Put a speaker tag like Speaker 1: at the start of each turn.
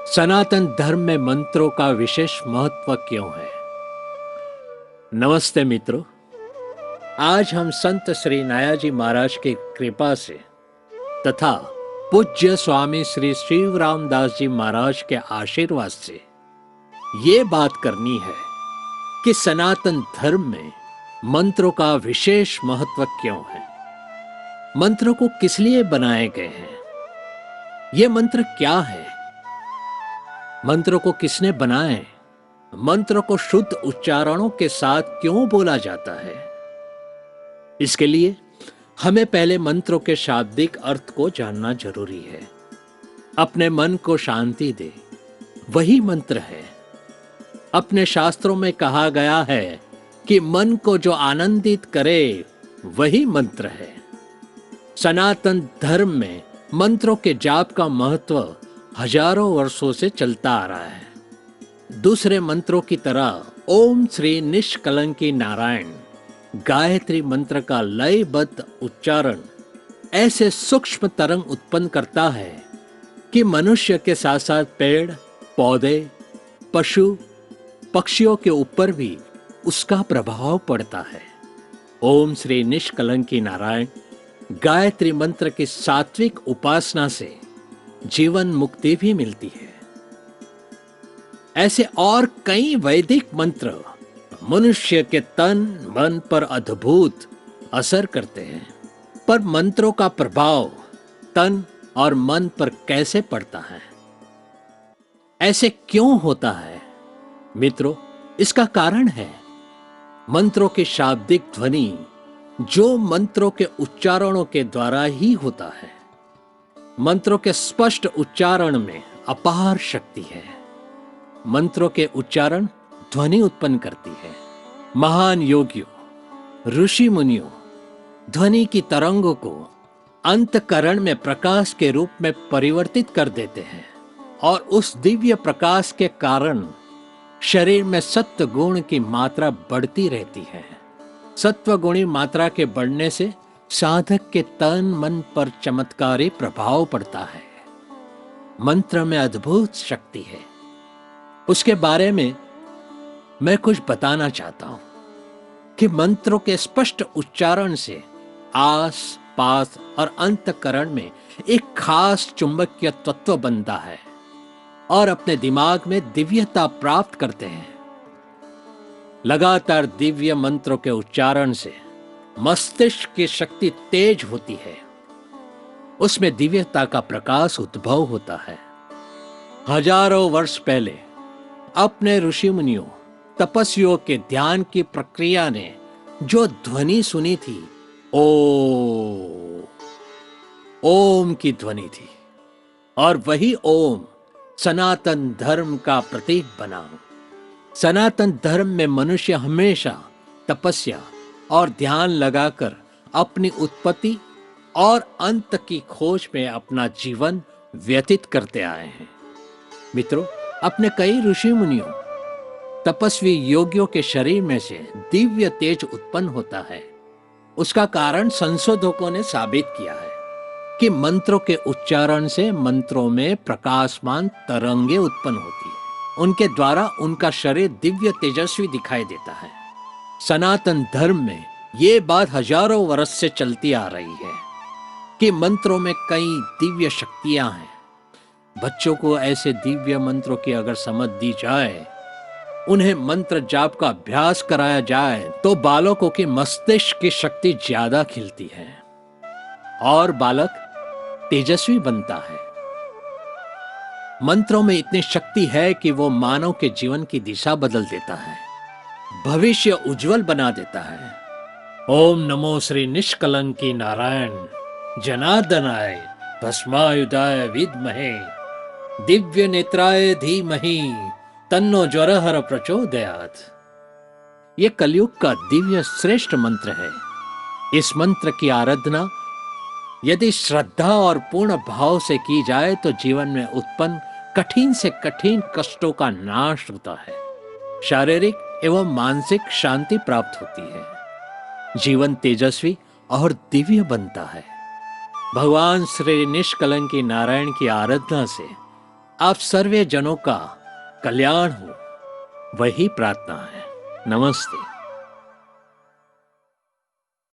Speaker 1: सनातन धर्म में मंत्रों का विशेष महत्व क्यों है? नमस्ते मित्रों। आज हम संत श्री नायाजी महाराज की कृपा से तथा पूज्य स्वामी श्री शिवराम दास जी महाराज के आशीर्वाद से ये बात करनी है कि सनातन धर्म में मंत्रों का विशेष महत्व क्यों है। मंत्रों को किस लिए बनाए गए हैं? ये मंत्र क्या है? मंत्रों को किसने बनाए? मंत्र को शुद्ध उच्चारणों के साथ क्यों बोला जाता है? इसके लिए हमें पहले मंत्रों के शाब्दिक अर्थ को जानना जरूरी है। अपने मन को शांति दे, वही मंत्र है। अपने शास्त्रों में कहा गया है कि मन को जो आनंदित करे वही मंत्र है। सनातन धर्म में मंत्रों के जाप का महत्व हजारों वर्षों से चलता आ रहा है। दूसरे मंत्रों की तरह ओम श्री निष्कलंकी नारायण गायत्री मंत्र का लयबद्ध उच्चारण ऐसे सूक्ष्म तरंग उत्पन्न करता है कि मनुष्य के साथ साथ पेड़, पौधे, पशु, पक्षियों के ऊपर भी उसका प्रभाव पड़ता है। ओम श्री निष्कलंकी नारायण गायत्री मंत्र की सात्विक उपासना से जीवन मुक्ति भी मिलती है। ऐसे और कई वैदिक मंत्र मनुष्य के तन मन पर अद्भुत असर करते हैं। पर मंत्रों का प्रभाव तन और मन पर कैसे पड़ता है? ऐसे क्यों होता है? मित्रों, इसका कारण है मंत्रों की शाब्दिक ध्वनि, जो मंत्रों के उच्चारणों के द्वारा ही होता है। मंत्रों के स्पष्ट उच्चारण में अपार शक्ति है। मंत्रों के उच्चारण ध्वनि उत्पन्न करती है। महान योगियों, ऋषि मुनियों ध्वनि की तरंगों को अंतकरण में प्रकाश के रूप में परिवर्तित कर देते हैं और उस दिव्य प्रकाश के कारण शरीर में सत्व गुण की मात्रा बढ़ती रहती है। सत्व गुणी मात्रा के बढ़ने से साधक के तन मन पर चमत्कारी प्रभाव पड़ता है। मंत्र में अद्भुत शक्ति है। उसके बारे में मैं कुछ बताना चाहता हूं कि मंत्रों के स्पष्ट उच्चारण से आस पास और अंतकरण में एक खास चुंबकीय तत्व बनता है और अपने दिमाग में दिव्यता प्राप्त करते हैं। लगातार दिव्य मंत्रों के उच्चारण से मस्तिष्क की शक्ति तेज होती है। उसमें दिव्यता का प्रकाश उद्भव होता है। हजारों वर्ष पहले अपने ऋषि मुनियों, तपस्वियों के ध्यान की प्रक्रिया ने जो ध्वनि सुनी थी, ओम की ध्वनि थी और वही ओम सनातन धर्म का प्रतीक बना। सनातन धर्म में मनुष्य हमेशा तपस्या और ध्यान लगाकर अपनी उत्पत्ति और अंत की खोज में अपना जीवन व्यतीत करते आए हैं। मित्रों, अपने कई ऋषि मुनियों, तपस्वी योगियों के शरीर में से दिव्य तेज उत्पन्न होता है। उसका कारण संशोधकों ने साबित किया है कि मंत्रों के उच्चारण से मंत्रों में प्रकाशमान तरंगे उत्पन्न होती है। उनके द्वारा उनका शरीर दिव्य तेजस्वी दिखाई देता है। सनातन धर्म में ये बात हजारों वर्ष से चलती आ रही है कि मंत्रों में कई दिव्य शक्तियां हैं। बच्चों को ऐसे दिव्य मंत्रों की अगर समझ दी जाए, उन्हें मंत्र जाप का अभ्यास कराया जाए, तो बालकों की मस्तिष्क की शक्ति ज्यादा खिलती है और बालक तेजस्वी बनता है। मंत्रों में इतनी शक्ति है कि वो मानव के जीवन की दिशा बदल देता है, भविष्य उज्जवल बना देता है। ओम नमो श्री निष्कलंकी नारायण जनार्दनाय भस्मायुधाय विद्महे दिव्य नेत्राय धीमहि तन्नो ज्वरहर प्रचोदयात्। ये कलयुग का दिव्य श्रेष्ठ मंत्र है। इस मंत्र की आराधना यदि श्रद्धा और पूर्ण भाव से की जाए तो जीवन में उत्पन्न कठिन से कठिन कष्टों का नाश होता है। शारीरिक एवं मानसिक शांति प्राप्त होती है। जीवन तेजस्वी और दिव्य बनता है। भगवान श्री निष्कलंकी नारायण की आराधना से आप सर्वे जनों का कल्याण हो, वही प्रार्थना है। नमस्ते।